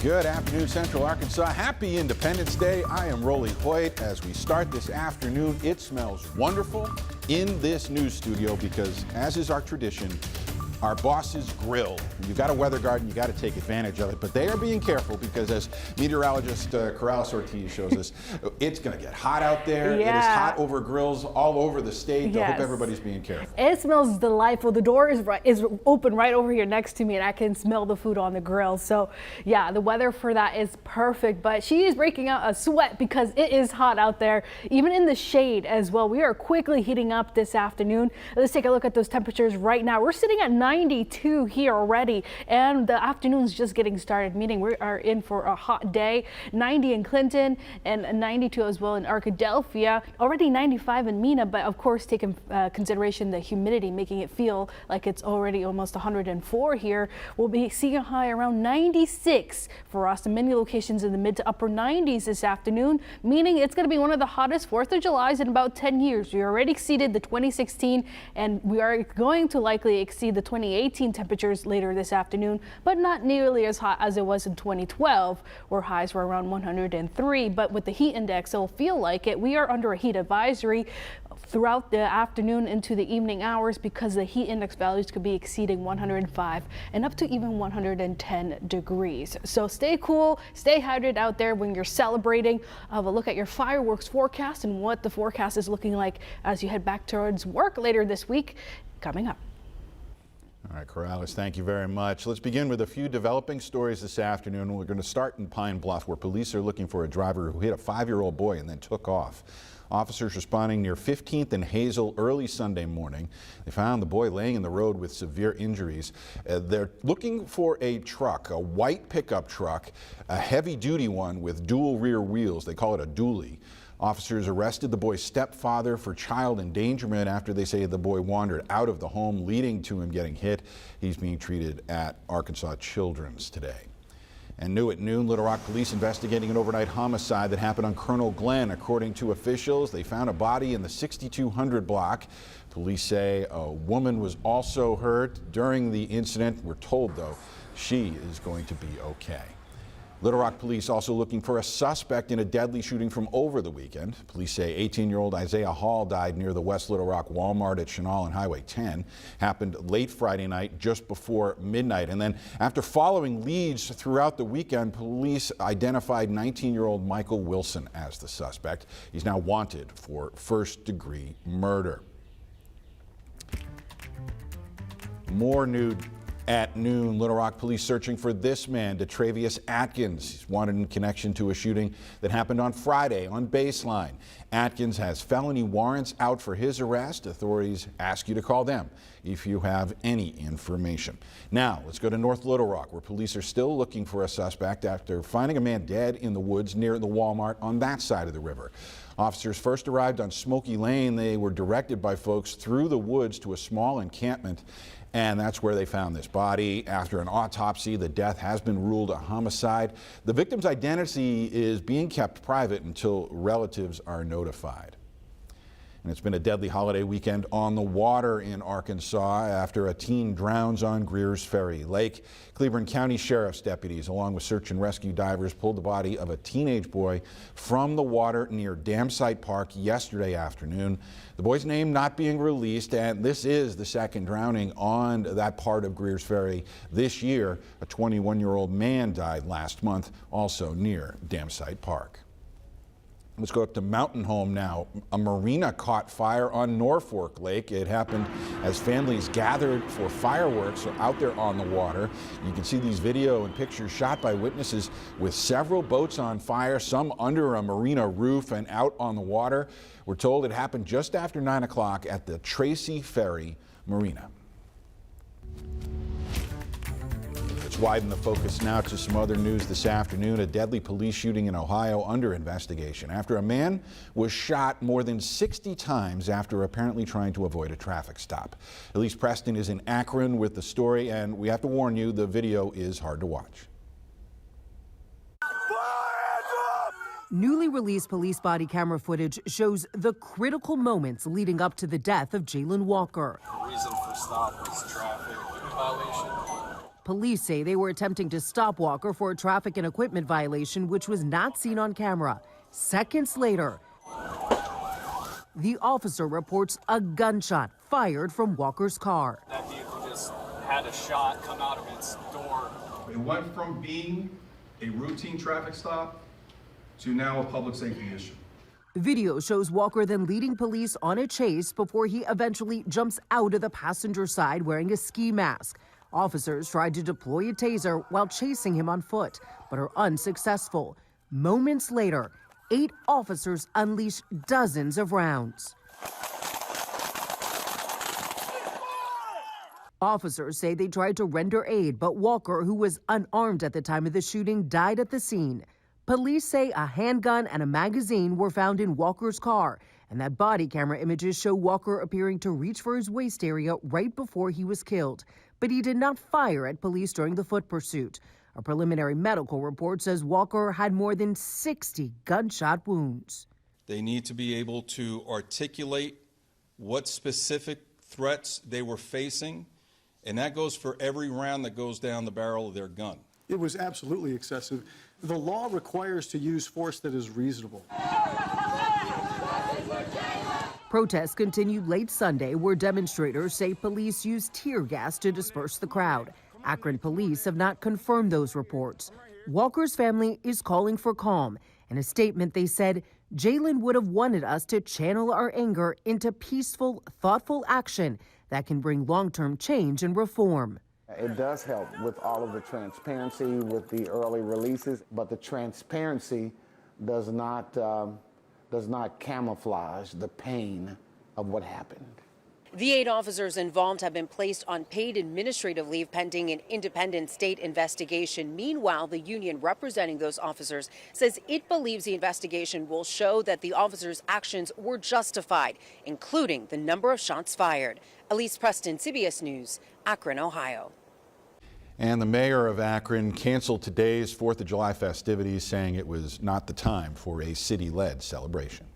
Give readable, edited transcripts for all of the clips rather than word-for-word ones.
Good afternoon, Central Arkansas. Happy Independence Day. I am Rolly Hoyt. As we start this afternoon, it smells wonderful in this news studio because, as is our tradition, our boss's grill. You've got a weather garden, you got to take advantage of it, but they are being careful because, as meteorologist Corrales Ortiz shows us, it's going to get hot out there. Yeah. It is hot over grills all over the state. Yes. I hope everybody's being careful. It smells delightful. The door is open right over here next to me, and I can smell the food on the grill. So yeah, the weather for that is perfect, but she is breaking out a sweat because it is hot out there, even in the shade as well. We are quickly heating up this afternoon. Let's take a look at those temperatures right now. We're sitting at 92 here already, and the afternoon's just getting started, meaning we are in for a hot day. 90 in Clinton and 92 as well in Arkadelphia, already 95 in Mena, but of course taking consideration the humidity, making it feel like it's already almost 104 here. We'll be seeing a high around 96 for us in many locations in the mid to upper 90s this afternoon, meaning it's going to be one of the hottest 4th of Julys in about 10 years. We already exceeded the 2016, and we are going to likely exceed the 2018 temperatures later this afternoon, but not nearly as hot as it was in 2012, where highs were around 103. But with the heat index, it'll feel like it. We are under a heat advisory throughout the afternoon into the evening hours because the heat index values could be exceeding 105 and up to even 110 degrees. So stay cool, stay hydrated out there when you're celebrating. Have a look at your fireworks forecast and what the forecast is looking like as you head back towards work later this week. Coming up. All right, Corrales, thank you very much. Let's begin with a few developing stories this afternoon. We're going to start in Pine Bluff, where police are looking for a driver who hit a 5-year-old boy and then took off. Officers responding near 15th and Hazel early Sunday morning. They found the boy laying in the road with severe injuries. They're looking for a truck, a white pickup truck, a heavy-duty one with dual rear wheels. They call it a dually. Officers arrested the boy's stepfather for child endangerment after they say the boy wandered out of the home, leading to him getting hit. He's being treated at Arkansas Children's today. And new at noon, Little Rock police investigating an overnight homicide that happened on Colonel Glenn. According to officials, they found a body in the 6200 block. Police say a woman was also hurt during the incident. We're told, though, she is going to be okay. Little Rock police also looking for a suspect in a deadly shooting from over the weekend. Police say 18-year-old Isaiah Hall died near the West Little Rock Walmart at Chenal and Highway 10. Happened late Friday night, just before midnight. And then after following leads throughout the weekend, police identified 19-year-old Michael Wilson as the suspect. He's now wanted for first-degree murder. More new at noon, Little Rock police searching for this man, Detravius Atkins. He's wanted in connection to a shooting that happened on Friday on Baseline. Atkins has felony warrants out for his arrest. Authorities ask you to call them if you have any information. Now, let's go to North Little Rock, where police are still looking for a suspect after finding a man dead in the woods near the Walmart on that side of the river. Officers first arrived on Smoky Lane. They were directed by folks through the woods to a small encampment, and that's where they found this body. After an autopsy, the death has been ruled a homicide. The victim's identity is being kept private until relatives are notified. And it's been a deadly holiday weekend on the water in Arkansas after a teen drowns on Greers Ferry Lake. Cleveland County Sheriff's deputies, along with search and rescue divers, pulled the body of a teenage boy from the water near Dam Site Park yesterday afternoon. The boy's name not being released, and this is the second drowning on that part of Greers Ferry this year. A 21-year-old man died last month, also near Dam Site Park. Let's go up to Mountain Home now. A marina caught fire on Norfolk Lake. It happened as families gathered for fireworks out there on the water. You can see these video and pictures shot by witnesses with several boats on fire, some under a marina roof and out on the water. We're told it happened just after 9 o'clock at the Tracy Ferry Marina. Let's widen the focus now to some other news this afternoon. A deadly police shooting in Ohio under investigation after a man was shot more than 60 times after apparently trying to avoid a traffic stop. Elise Preston is in Akron with the story, and we have to warn you, the video is hard to watch. Newly released police body camera footage shows the critical moments leading up to the death of Jalen Walker. The reason for stop was traffic violation. Police say they were attempting to stop Walker for a traffic and equipment violation, which was not seen on camera. Seconds later, the officer reports a gunshot fired from Walker's car. That vehicle just had a shot come out of its door. It went from being a routine traffic stop to now a public safety issue. Video shows Walker then leading police on a chase before he eventually jumps out of the passenger side wearing a ski mask. Officers tried to deploy a taser while chasing him on foot, but are unsuccessful. Moments later, 8 officers unleash dozens of rounds. Officers say they tried to render aid, but Walker, who was unarmed at the time of the shooting, died at the scene. Police say a handgun and a magazine were found in Walker's car, and that body camera images show Walker appearing to reach for his waist area right before he was killed. But he did not fire at police during the foot pursuit. A preliminary medical report says Walker had more than 60 gunshot wounds. They need to be able to articulate what specific threats they were facing, and that goes for every round that goes down the barrel of their gun. It was absolutely excessive. The law requires to use force that is reasonable. Protests continued late Sunday, where demonstrators say police used tear gas to disperse the crowd. Akron police have not confirmed those reports. Walker's family is calling for calm. In a statement, they said, "Jalen would have wanted us to channel our anger into peaceful, thoughtful action that can bring long-term change and reform." It does help with all of the transparency, with the early releases, but the transparency does not camouflage the pain of what happened. The 8 officers involved have been placed on paid administrative leave pending an independent state investigation. Meanwhile, the union representing those officers says it believes the investigation will show that the officers' actions were justified, including the number of shots fired. Elise Preston, CBS News, Akron, Ohio. And the mayor of Akron canceled today's 4th of July festivities, saying it was not the time for a city-led celebration.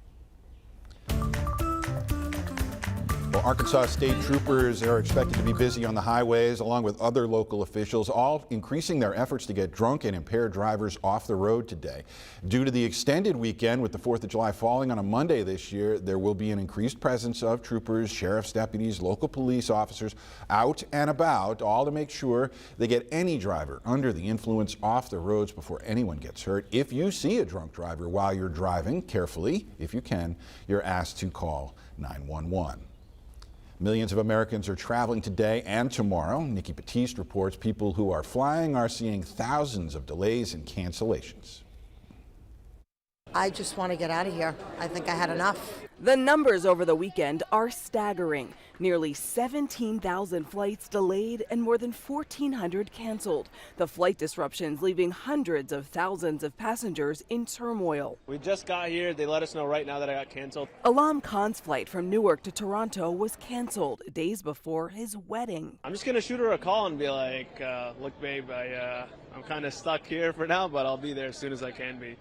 Well, Arkansas state troopers are expected to be busy on the highways, along with other local officials, all increasing their efforts to get drunk and impaired drivers off the road today. Due to the extended weekend, with the 4th of July falling on a Monday this year, there will be an increased presence of troopers, sheriff's deputies, local police officers out and about, all to make sure they get any driver under the influence off the roads before anyone gets hurt. If you see a drunk driver while you're driving, carefully, if you can, you're asked to call 911. Millions of Americans are traveling today and tomorrow. Nikki Batiste reports people who are flying are seeing thousands of delays and cancellations. I just want to get out of here. I think I had enough. The numbers over the weekend are staggering. Nearly 17,000 flights delayed and more than 1,400 canceled. The flight disruptions leaving hundreds of thousands of passengers in turmoil. We just got here. They let us know right now that I got canceled. Alam Khan's flight from Newark to Toronto was canceled days before his wedding. I'm just going to shoot her a call and be like, look, babe, I'm kind of stuck here for now, but I'll be there as soon as I can be.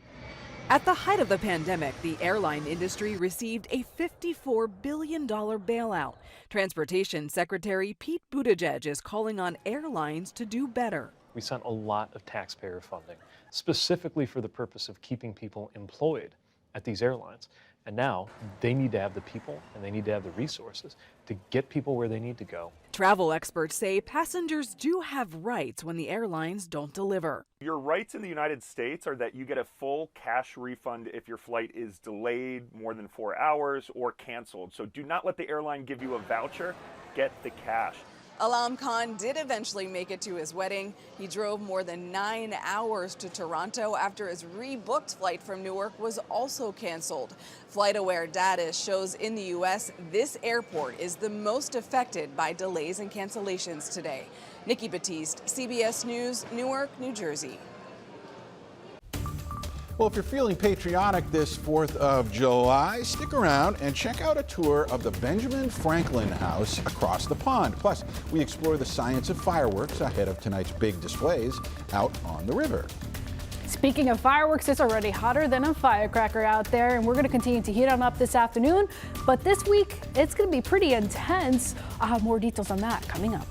At the height of the pandemic, the airline industry received a $54 billion bailout. Transportation Secretary Pete Buttigieg is calling on airlines to do better. We sent a lot of taxpayer funding, specifically for the purpose of keeping people employed at these airlines. And now they need to have the people and they need to have the resources to get people where they need to go. Travel experts say passengers do have rights when the airlines don't deliver. Your rights in the United States are that you get a full cash refund if your flight is delayed more than 4 hours or canceled. So do not let the airline give you a voucher, get the cash. Alam Khan did eventually make it to his wedding. He drove more than 9 hours to Toronto after his rebooked flight from Newark was also canceled. FlightAware data shows in the U.S. this airport is the most affected by delays and cancellations today. Nikki Batiste, CBS News, Newark, New Jersey. Well, if you're feeling patriotic this 4th of July, stick around and check out a tour of the Benjamin Franklin House across the pond. Plus, we explore the science of fireworks ahead of tonight's big displays out on the river. Speaking of fireworks, it's already hotter than a firecracker out there, and we're going to continue to heat on up this afternoon. But this week, it's going to be pretty intense. I'll have more details on that coming up.